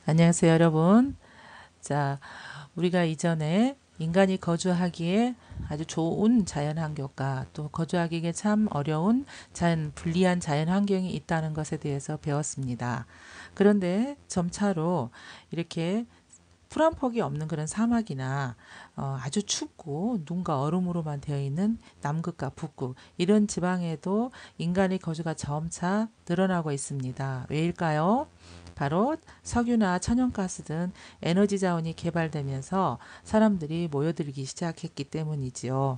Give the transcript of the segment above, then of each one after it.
안녕하세요, 여러분. 자, 우리가 이전에 인간이 거주하기에 아주 좋은 자연 환경과 또 거주하기에 참 어려운 불리한 자연 환경이 있다는 것에 대해서 배웠습니다. 그런데 점차로 이렇게 풀 한 폭이 없는 그런 사막이나 아주 춥고 눈과 얼음으로만 되어 있는 남극과 북극 이런 지방에도 인간의 거주가 점차 늘어나고 있습니다. 왜일까요? 바로 석유나 천연가스 등 에너지 자원이 개발되면서 사람들이 모여들기 시작했기 때문이지요.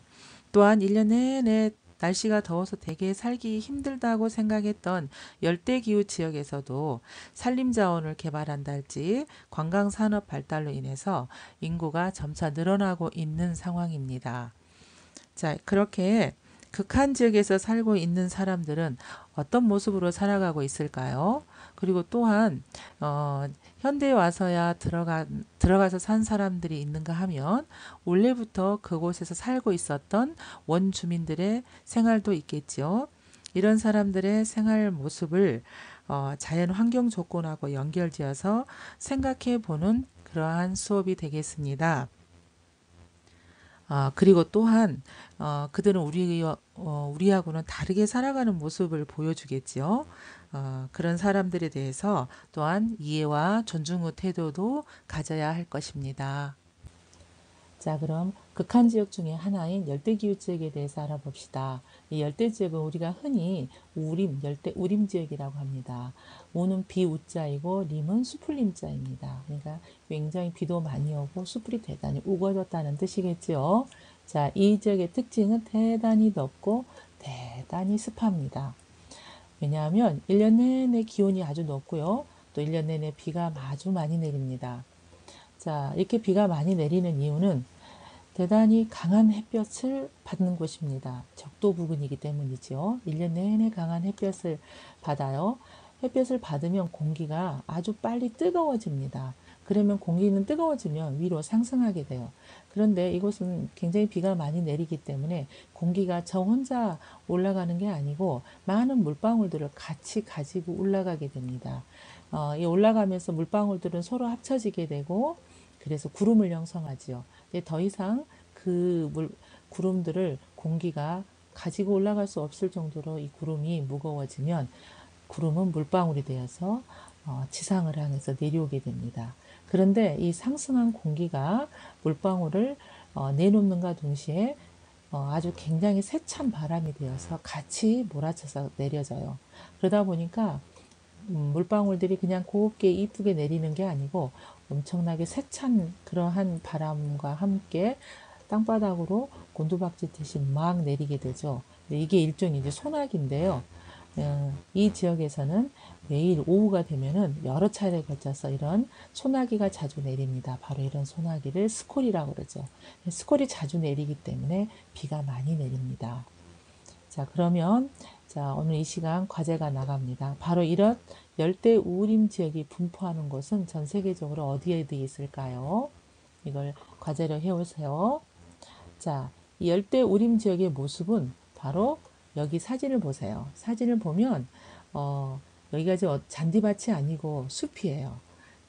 또한 1년 내내 날씨가 더워서 되게 살기 힘들다고 생각했던 열대기후 지역에서도 산림 자원을 개발한다 할지 관광 산업 발달로 인해서 인구가 점차 늘어나고 있는 상황입니다. 자, 그렇게 극한 지역에서 살고 있는 사람들은 어떤 모습으로 살아가고 있을까요? 그리고 또한 현대에 와서야 들어가서 산 사람들이 있는가 하면 원래부터 그곳에서 살고 있었던 원주민들의 생활도 있겠지요. 이런 사람들의 생활 모습을 자연 환경 조건하고 연결지어서 생각해 보는 그러한 수업이 되겠습니다. 그리고 또한 그들은 우리하고는 다르게 살아가는 모습을 보여주겠지요. 그런 사람들에 대해서 또한 이해와 존중의 태도도 가져야 할 것입니다. 자, 그럼 극한 지역 중에 하나인 열대기후 지역에 대해서 알아봅시다. 이 열대 지역은 우리가 흔히 열대 우림 지역이라고 합니다. 우는 비우자이고 림은 수풀림자입니다. 그러니까 굉장히 비도 많이 오고 수풀이 대단히 우거졌다는 뜻이겠죠. 자, 이 지역의 특징은 대단히 덥고 대단히 습합니다. 왜냐하면 1년 내내 기온이 아주 높고요. 또 1년 내내 비가 아주 많이 내립니다. 자, 이렇게 비가 많이 내리는 이유는 대단히 강한 햇볕을 받는 곳입니다. 적도 부근이기 때문이지요. 1년 내내 강한 햇볕을 받아요. 햇볕을 받으면 공기가 아주 빨리 뜨거워집니다. 그러면 공기는 뜨거워지면 위로 상승하게 돼요. 그런데 이곳은 굉장히 비가 많이 내리기 때문에 공기가 저 혼자 올라가는 게 아니고 많은 물방울들을 같이 가지고 올라가게 됩니다. 이 올라가면서 물방울들은 서로 합쳐지게 되고 그래서 구름을 형성하지요. 더 이상 구름들을 공기가 가지고 올라갈 수 없을 정도로 이 구름이 무거워지면 구름은 물방울이 되어서 지상을 향해서 내려오게 됩니다. 그런데 이 상승한 공기가 물방울을 내놓는가 동시에 아주 굉장히 세찬 바람이 되어서 같이 몰아쳐서 내려져요. 그러다 보니까 물방울들이 그냥 곱게 이쁘게 내리는 게 아니고 엄청나게 세찬 그러한 바람과 함께 땅바닥으로 곤두박질듯이 막 내리게 되죠. 이게 일종의 이제 소나기인데요. 이 지역에서는 매일 오후가 되면은 여러 차례에 걸쳐서 이런 소나기가 자주 내립니다. 바로 이런 소나기를 스콜이라고 그러죠. 스콜이 자주 내리기 때문에 비가 많이 내립니다. 자, 그러면 오늘 이 시간 과제가 나갑니다. 바로 이런 열대 우림 지역이 분포하는 곳은 전 세계적으로 어디에 있을까요? 이걸 과제로 해오세요. 자, 이 열대 우림 지역의 모습은 바로 여기 사진을 보세요. 사진을 보면 여기가 잔디밭이 아니고 숲이에요.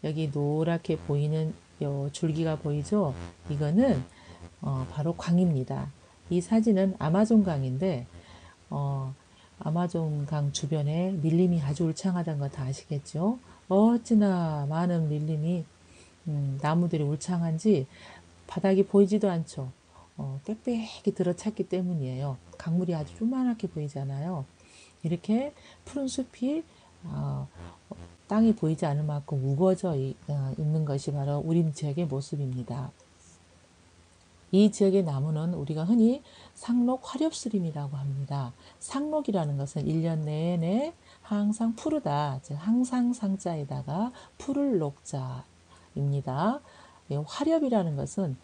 여기 노랗게 보이는 요 줄기가 보이죠? 이거는 바로 강입니다. 이 사진은 아마존 강인데 아마존 강 주변에 밀림이 아주 울창하다는 거 다 아시겠죠? 어찌나 많은 밀림이 나무들이 울창한지 바닥이 보이지도 않죠. 빽빽히 들어찼기 때문이에요. 강물이 아주 조그맣게 보이잖아요. 이렇게 푸른 숲이 땅이 보이지 않을 만큼 우거져 있는 것이 바로 우림 지역의 모습입니다. 이 지역의 나무는 우리가 흔히 상록 화렵수림이라고 합니다. 상록이라는 것은 1년 내내 항상 푸르다, 즉 항상 상자에다가 푸를 녹자입니다. 화렵이라는 것은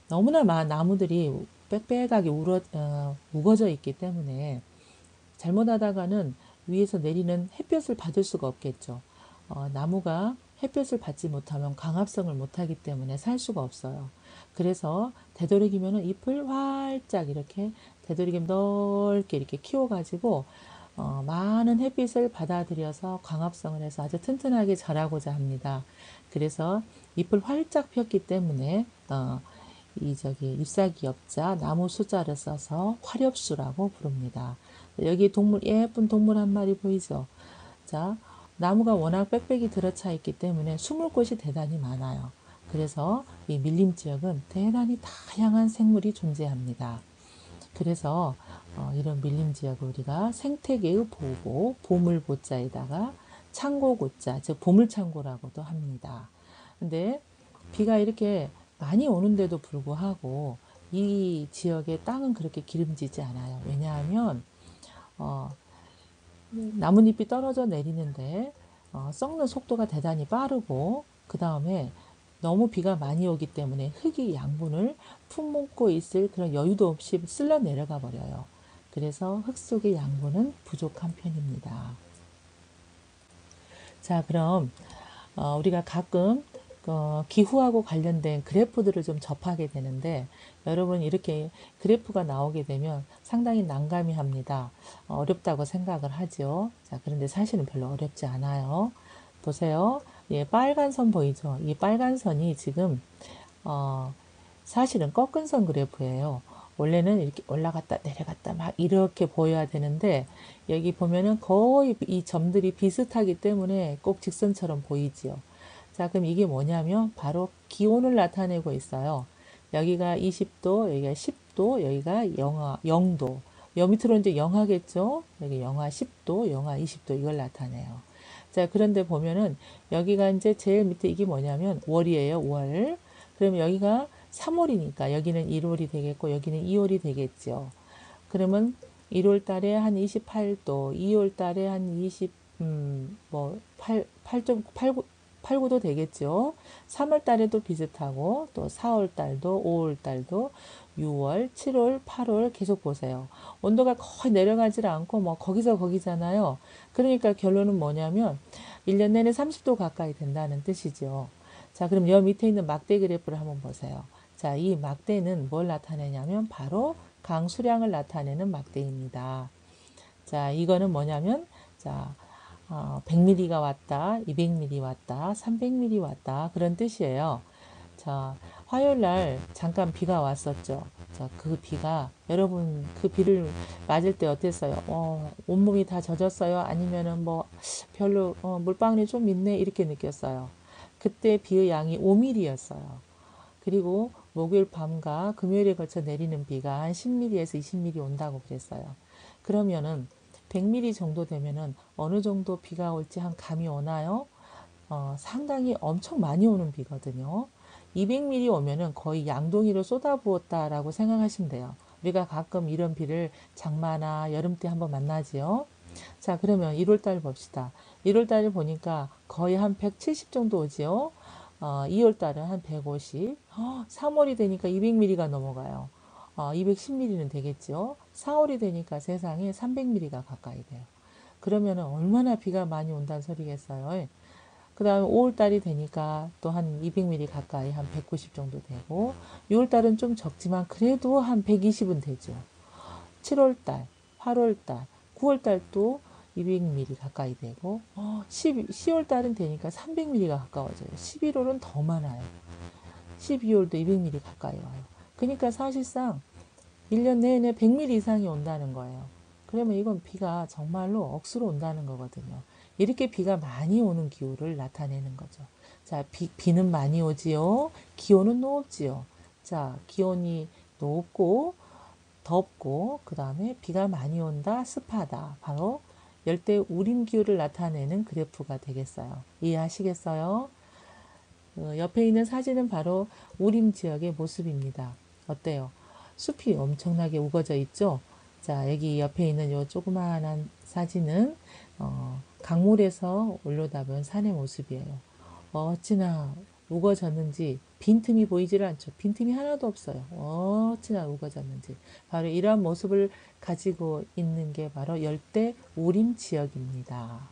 너무나 많은 나무들이 빽빽하게 우거져 있기 때문에 잘못하다가는 위에서 내리는 햇볕을 받을 수가 없겠죠. 나무가 햇볕을 받지 못하면 광합성을 못하기 때문에 살 수가 없어요. 그래서 되도록이면 잎을 활짝 이렇게 되도록이면 넓게 이렇게 키워가지고 많은 햇빛을 받아들여서 광합성을 해서 아주 튼튼하게 자라고자 합니다. 그래서 잎을 활짝 폈기 때문에 잎사귀엽자 나무 수자를 써서 화렵수라고 부릅니다. 여기 동물, 예쁜 동물 한 마리 보이죠? 자, 나무가 워낙 빽빽이 들어차 있기 때문에 숨을 곳이 대단히 많아요. 그래서 이 밀림 지역은 대단히 다양한 생물이 존재합니다. 그래서 이런 밀림 지역을 우리가 생태계의 보고, 보물보자에다가 창고고자, 즉 보물창고라고도 합니다. 근데 비가 이렇게 많이 오는데도 불구하고 이 지역의 땅은 그렇게 기름지지 않아요. 왜냐하면 나뭇잎이 떨어져 내리는데 썩는 속도가 대단히 빠르고, 그 다음에 너무 비가 많이 오기 때문에 흙이 양분을 품목고 있을 그런 여유도 없이 쓸려 내려가 버려요. 그래서 흙 속의 양분은 부족한 편입니다. 자, 그럼 우리가 가끔 기후하고 관련된 그래프들을 좀 접하게 되는데, 여러분 이렇게 그래프가 나오게 되면 상당히 난감해 합니다. 어렵다고 생각을 하죠. 자, 그런데 사실은 별로 어렵지 않아요. 보세요. 예, 빨간 선 보이죠? 이 빨간 선이 지금 사실은 꺾은 선 그래프예요. 원래는 이렇게 올라갔다 내려갔다 막 이렇게 보여야 되는데, 여기 보면은 거의 이 점들이 비슷하기 때문에 꼭 직선처럼 보이지요. 자, 그럼 이게 뭐냐면 바로 기온을 나타내고 있어요. 여기가 20도, 여기가 10도, 여기가 영하 0도. 여 밑으로 이제 영하겠죠? 여기 영하 10도, 영하 20도 이걸 나타내요. 자, 그런데 보면은 여기가 이제 제일 밑에 이게 뭐냐면 월이에요, 월. 그러면 여기가 3월이니까 여기는 1월이 되겠고 여기는 2월이 되겠죠. 그러면 1월 달에 한 28도, 2월 달에 한 20, 8, 9도 되겠죠. 3월 달에도 비슷하고, 또 4월 달도, 5월 달도, 6월, 7월, 8월 계속 보세요. 온도가 거의 내려가질 않고, 뭐, 거기서 거기잖아요. 그러니까 결론은 뭐냐면, 1년 내내 30도 가까이 된다는 뜻이죠. 자, 그럼 여 밑에 있는 막대 그래프를 한번 보세요. 자, 이 막대는 뭘 나타내냐면, 바로 강수량을 나타내는 막대입니다. 자, 이거는 뭐냐면, 자, 100mm가 왔다, 200mm 왔다, 300mm 왔다, 그런 뜻이에요. 자, 화요일 날 잠깐 비가 왔었죠. 자, 그 비가, 여러분 그 비를 맞을 때 어땠어요? 온몸이 다 젖었어요? 아니면은 뭐 별로 물방울이 좀 있네 이렇게 느꼈어요. 그때 비의 양이 5mm였어요. 그리고 목요일 밤과 금요일에 걸쳐 내리는 비가 한 10mm에서 20mm 온다고 그랬어요. 그러면은 100mm 정도 되면은 어느 정도 비가 올지 한 감이 오나요? 상당히 엄청 많이 오는 비거든요. 200mm 오면은 거의 양동이를 쏟아부었다라고 생각하시면 돼요. 우리가 가끔 이런 비를 장마나 여름 때 한번 만나지요. 자, 그러면 1월달 봅시다. 1월달을 보니까 거의 한 170 정도 오지요. 2월달은 한 150, 3월이 되니까 200mm가 넘어가요. 210mm는 되겠죠. 4월이 되니까 세상에 300mm가 가까이 돼요. 그러면 얼마나 비가 많이 온다는 소리겠어요. 그 다음에 5월달이 되니까 또 한 200mm 가까이 한 190 정도 되고, 6월달은 좀 적지만 그래도 한 120은 되죠. 7월달, 8월달, 9월달도 200mm 가까이 되고, 10월달은 되니까 300mm가 가까워져요. 11월은 더 많아요. 12월도 200mm 가까이 와요. 그러니까 사실상 1년 내내 100mm 이상이 온다는 거예요. 그러면 이건 비가 정말로 억수로 온다는 거거든요. 이렇게 비가 많이 오는 기후를 나타내는 거죠. 자, 비는 많이 오지요. 기온은 높지요. 자, 기온이 높고 덥고 그 다음에 비가 많이 온다, 습하다. 바로 열대 우림 기후를 나타내는 그래프가 되겠어요. 이해하시겠어요? 옆에 있는 사진은 바로 우림 지역의 모습입니다. 어때요? 숲이 엄청나게 우거져 있죠? 자, 여기 옆에 있는 요 조그마한 사진은 강물에서 올려다본 산의 모습이에요. 어찌나 우거졌는지 빈틈이 보이질 않죠. 빈틈이 하나도 없어요. 어찌나 우거졌는지. 바로 이러한 모습을 가지고 있는 게 바로 열대 우림 지역입니다.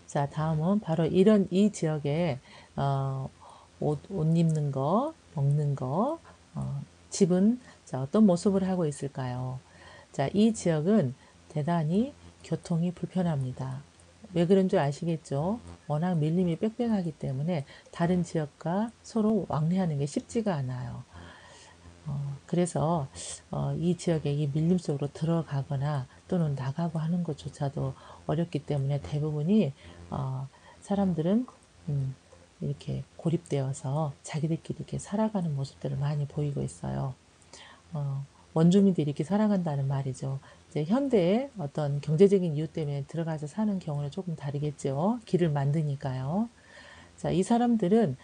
자, 다음은 바로 이런 이 지역에 옷 입는 거, 먹는 거, 집은 자, 어떤 모습을 하고 있을까요? 자, 이 지역은 대단히 교통이 불편합니다. 왜 그런 줄 아시겠죠? 워낙 밀림이 빽빽하기 때문에 다른 지역과 서로 왕래하는 게 쉽지가 않아요. 그래서 이 지역에 이 밀림 속으로 들어가거나 또는 나가고 하는 것조차도 어렵기 때문에 대부분이 사람들은 이렇게 고립되어서 자기들끼리 이렇게 살아가는 모습들을 많이 보이고 있어요. 어, 원주민들이 이렇게 살아간다는 말이죠. 이제 현대의 어떤 경제적인 이유 때문에 들어가서 사는 경우는 조금 다르겠죠. 길을 만드니까요. 자, 이 사람들은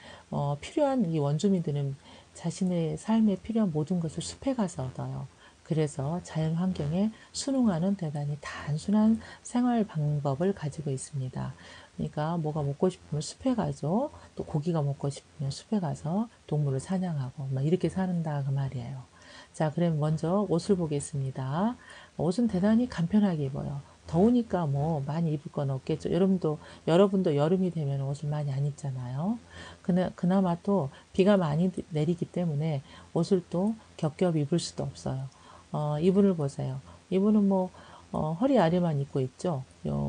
필요한 이 원주민들은 자신의 삶에 필요한 모든 것을 숲에 가서 얻어요. 그래서 자연 환경에 순응하는 대단히 단순한 생활 방법을 가지고 있습니다. 그러니까 뭐가 먹고 싶으면 숲에 가죠. 또 고기가 먹고 싶으면 숲에 가서 동물을 사냥하고 막 이렇게 사는다 그 말이에요. 자, 그럼 먼저 옷을 보겠습니다. 옷은 대단히 간편하게 입어요. 더우니까 뭐 많이 입을 건 없겠죠. 여러분도 여름이 되면 옷을 많이 안 입잖아요. 그나마 또 비가 많이 내리기 때문에 옷을 또 겹겹 입을 수도 없어요. 이분을 보세요. 이분은 뭐 허리 아래만 입고 있죠.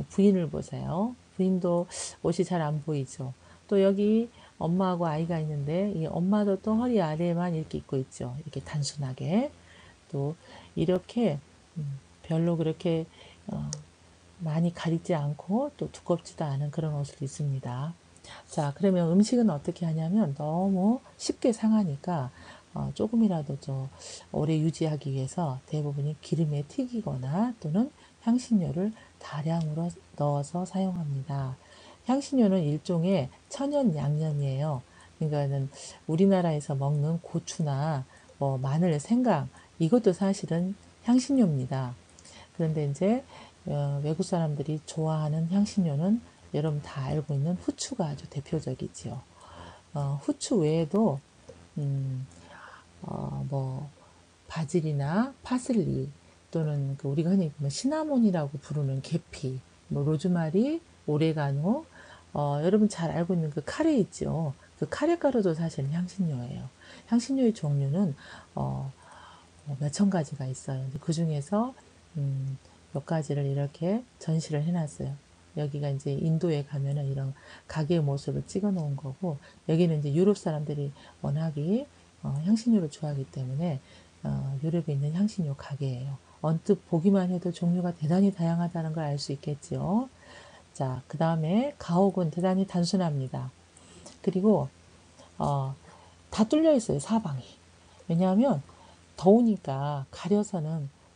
부인을 보세요. 부인도 옷이 잘 안 보이죠. 또 여기 엄마하고 아이가 있는데 이 엄마도 또 허리 아래만 이렇게 입고 있죠. 이렇게 단순하게. 또 이렇게 별로 그렇게 많이 가리지 않고 또 두껍지도 않은 그런 옷을 입습니다. 자, 그러면 음식은 어떻게 하냐면 너무 쉽게 상하니까 조금이라도 좀 오래 유지하기 위해서 대부분이 기름에 튀기거나 또는 향신료를 다량으로 넣어서 사용합니다. 향신료는 일종의 천연 양념이에요. 그러니까는 우리나라에서 먹는 고추나 뭐 마늘, 생강 이것도 사실은 향신료입니다. 그런데 이제 외국 사람들이 좋아하는 향신료는 여러분 다 알고 있는 후추가 아주 대표적이지요. 후추 외에도 음, 뭐 바질이나 파슬리 또는 그 우리가 흔히 뭐 시나몬이라고 부르는 계피, 뭐 로즈마리, 오레가노, 여러분 잘 알고 있는 그 카레 있죠. 그 카레 가루도 사실 향신료예요. 향신료의 종류는 몇천 가지가 있어요. 그 중에서 몇 가지를 이렇게 전시를 해놨어요. 여기가 이제 인도에 가면은 이런 가게의 모습을 찍어 놓은 거고, 여기는 이제 유럽 사람들이 워낙에 향신료를 좋아하기 때문에 유럽에 있는 향신료 가게예요. 언뜻 보기만 해도 종류가 대단히 다양하다는 걸 알 수 있겠죠. 자, 그 다음에 가옥은 대단히 단순합니다. 그리고 다 뚫려 있어요, 사방이. 왜냐하면 더우니까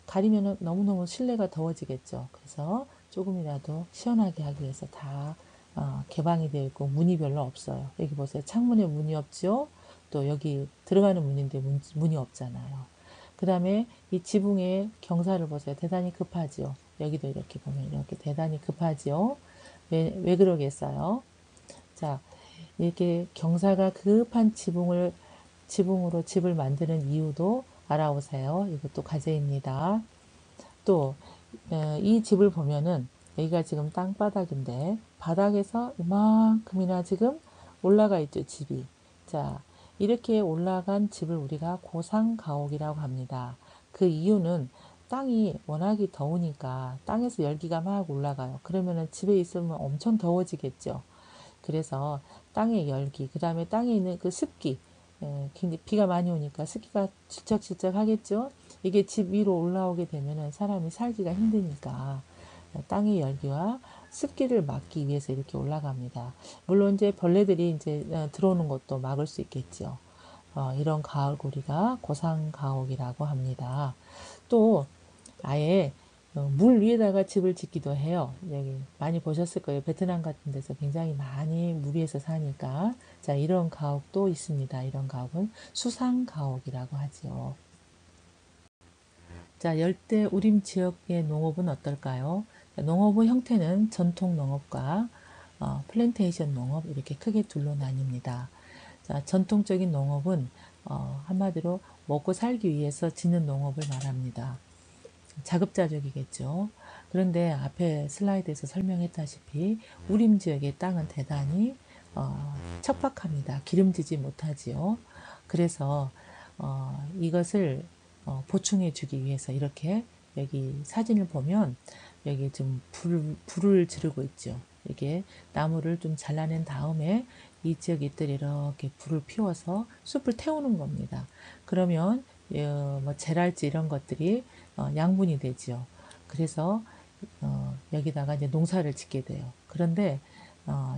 가리면은 너무너무 실내가 더워지겠죠. 그래서 조금이라도 시원하게 하기 위해서 다 개방이 되어 있고 문이 별로 없어요. 여기 보세요. 창문에 문이 없죠. 또 여기 들어가는 문인데 문이 없잖아요. 그 다음에 이 지붕의 경사를 보세요. 대단히 급하지요. 여기도 이렇게 보면 이렇게 대단히 급하지요. 왜 그러겠어요? 자, 이렇게 경사가 급한 지붕으로 집을 만드는 이유도 알아오세요. 이것도 과제입니다. 또, 이 집을 보면은 여기가 지금 땅바닥인데 바닥에서 이만큼이나 지금 올라가 있죠, 집이. 자, 이렇게 올라간 집을 우리가 고상가옥이라고 합니다. 그 이유는 땅이 워낙이 더우니까 땅에서 열기가 막 올라가요. 그러면은 집에 있으면 엄청 더워지겠죠. 그래서 땅의 열기, 그 다음에 땅에 있는 그 습기, 굉장히 비가 많이 오니까 습기가 질척질척 하겠죠. 이게 집 위로 올라오게 되면은 사람이 살기가 힘드니까 땅의 열기와 습기를 막기 위해서 이렇게 올라갑니다. 물론 이제 벌레들이 이제 들어오는 것도 막을 수 있겠죠. 이런 가옥을 우리가 고상가옥이라고 합니다. 또 아예 물 위에다가 집을 짓기도 해요. 여기 많이 보셨을 거예요. 베트남 같은 데서 굉장히 많이 물 위에서 사니까. 자, 이런 가옥도 있습니다. 이런 가옥은 수상 가옥이라고 하지요. 자, 열대 우림 지역의 농업은 어떨까요? 농업의 형태는 전통 농업과 플랜테이션 농업 이렇게 크게 둘로 나뉩니다. 자, 전통적인 농업은 한마디로 먹고 살기 위해서 짓는 농업을 말합니다. 자급자족이겠죠. 그런데 앞에 슬라이드에서 설명했다시피 우림 지역의 땅은 대단히 척박합니다. 기름지지 못하지요. 그래서 이것을 보충해 주기 위해서 이렇게 여기 사진을 보면 여기 좀 불을 지르고 있죠. 이게 나무를 좀 잘라낸 다음에 이 지역 잎들이 이렇게 불을 피워서 숲을 태우는 겁니다. 그러면 뭐 재랄지 이런 것들이 양분이 되지요. 그래서 여기다가 이제 농사를 짓게 돼요. 그런데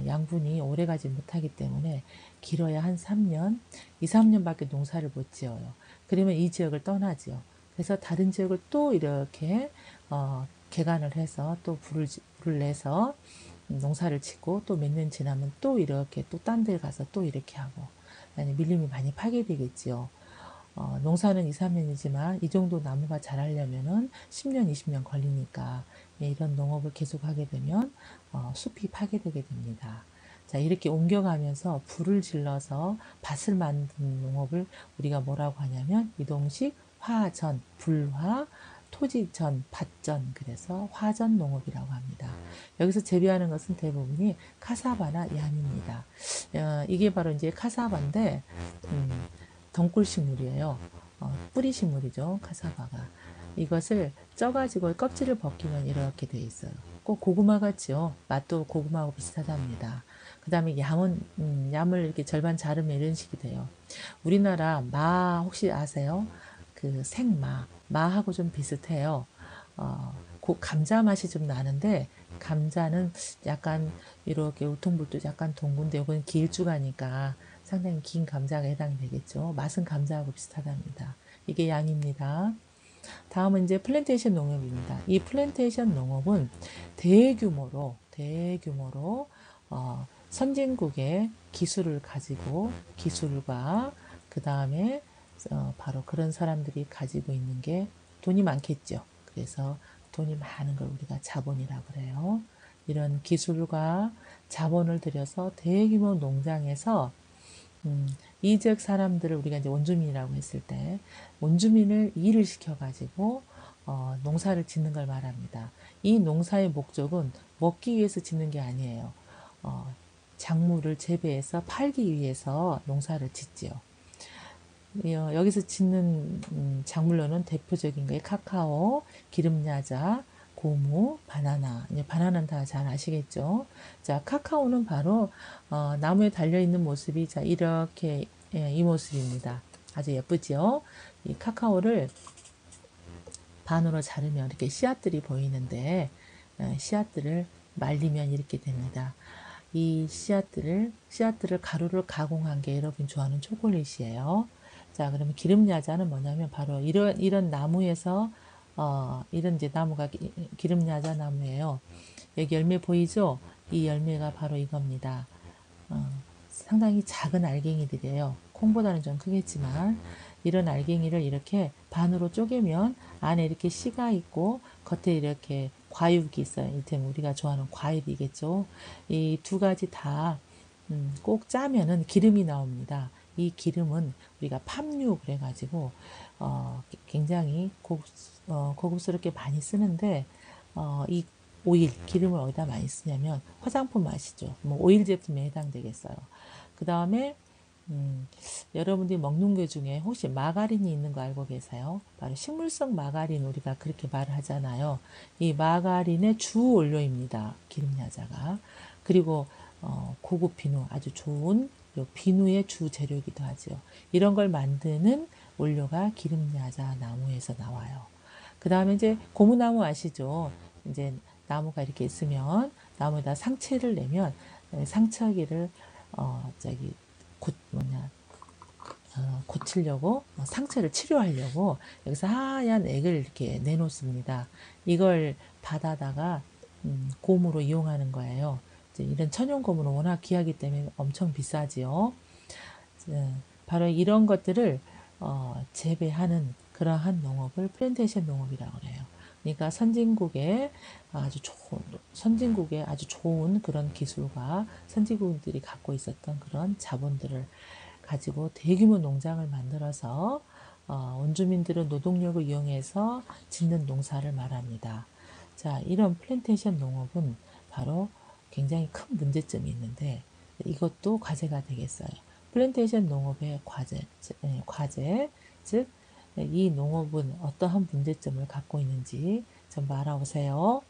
양분이 오래가지 못하기 때문에 길어야 한 3년, 2, 3년밖에 농사를 못 지어요. 그러면 이 지역을 떠나지요. 그래서 다른 지역을 또 이렇게 개간을 해서 또 불을 내서 농사를 짓고 또 몇 년 지나면 또 이렇게 또 딴 데 가서 또 이렇게 하고 아니 밀림이 많이 파괴되겠지요. 농사는 2, 3년이지만 이 정도 나무가 자라려면은 10년, 20년 걸리니까 이런 농업을 계속하게 되면 숲이 파괴되게 됩니다. 자, 이렇게 옮겨가면서 불을 질러서 밭을 만드는 농업을 우리가 뭐라고 하냐면 이동식 화전, 불화, 토지전, 밭전, 그래서 화전 농업이라고 합니다. 여기서 재배하는 것은 대부분이 카사바나 얌입니다. 이게 바로 이제 카사바인데, 덩굴식물이에요. 뿌리식물이죠. 카사바가. 이것을 쪄가지고 껍질을 벗기면 이렇게 돼 있어요. 꼭 고구마 같지요. 맛도 고구마하고 비슷하답니다. 그 다음에 얌을 이렇게 절반 자르면 이런 식이 돼요. 우리나라 마 혹시 아세요? 그 생마, 마하고 좀 비슷해요. 감자 맛이 좀 나는데 감자는 약간 이렇게 우통불도 약간 동근데 이건 길쭉하니까 상당히 긴 감자가 해당되겠죠. 맛은 감자하고 비슷하답니다. 이게 양입니다. 다음은 이제 플랜테이션 농업입니다. 이 플랜테이션 농업은 대규모로 선진국의 기술을 가지고 기술과 그 다음에 바로 그런 사람들이 가지고 있는 게 돈이 많겠죠. 그래서 돈이 많은 걸 우리가 자본이라고 그래요. 이런 기술과 자본을 들여서 대규모 농장에서 이 지역 사람들을 우리가 이제 원주민이라고 했을 때 원주민을 일을 시켜가지고 농사를 짓는 걸 말합니다. 이 농사의 목적은 먹기 위해서 짓는 게 아니에요. 작물을 재배해서 팔기 위해서 농사를 짓지요. 여기서 짓는 작물로는 대표적인 게 카카오, 기름야자, 고무, 바나나. 이제 바나나는 다 잘 아시겠죠? 자, 카카오는 바로 나무에 달려 있는 모습이 자 이렇게 이 모습입니다. 아주 예쁘지요? 이 카카오를 반으로 자르면 이렇게 씨앗들이 보이는데 씨앗들을 말리면 이렇게 됩니다. 이 씨앗들을 가루를 가공한 게 여러분 좋아하는 초콜릿이에요. 자, 그러면 기름야자는 뭐냐면 바로 이런 나무에서 이런 이제 나무가 기름야자 나무예요. 여기 열매 보이죠? 이 열매가 바로 이겁니다. 상당히 작은 알갱이들이에요. 콩보다는 좀 크겠지만 이런 알갱이를 이렇게 반으로 쪼개면 안에 이렇게 씨가 있고 겉에 이렇게 과육이 있어요. 이를테면 우리가 좋아하는 과일이겠죠. 이 두 가지 다 꼭 짜면은 기름이 나옵니다. 이 기름은 우리가 팜유 그래가지고 굉장히 고급스럽게 많이 쓰는데 이 오일, 기름을 어디다 많이 쓰냐면 화장품 아시죠? 뭐 오일 제품에 해당되겠어요. 그 다음에 여러분들이 먹는 게 중에 혹시 마가린이 있는 거 알고 계세요? 바로 식물성 마가린 우리가 그렇게 말을 하잖아요. 이 마가린의 주 원료입니다. 기름야자가. 그리고 고급 비누 아주 좋은 비누의 주 재료이기도 하죠. 이런 걸 만드는 원료가 기름야자 나무에서 나와요. 그 다음에 이제 고무나무 아시죠? 이제 나무가 이렇게 있으면 나무에다 상체를 내면 상처기를 저기 고치려고 상처를 치료하려고 여기서 하얀 액을 이렇게 내놓습니다. 이걸 받아다가 곰으로 이용하는 거예요. 이런 천연 곰은 워낙 귀하기 때문에 엄청 비싸지요. 바로 이런 것들을 재배하는 그러한 농업을 플랜테이션 농업이라고 해요. 그러니까 선진국의 아주 좋은 그런 기술과 선진국들이 갖고 있었던 그런 자본들을 가지고 대규모 농장을 만들어서 원주민들은 노동력을 이용해서 짓는 농사를 말합니다. 자, 이런 플랜테이션 농업은 바로 굉장히 큰 문제점이 있는데 이것도 과제가 되겠어요. 플랜테이션 농업의 과제, 즉 이 농업은 어떠한 문제점을 갖고 있는지 전부 알아보세요.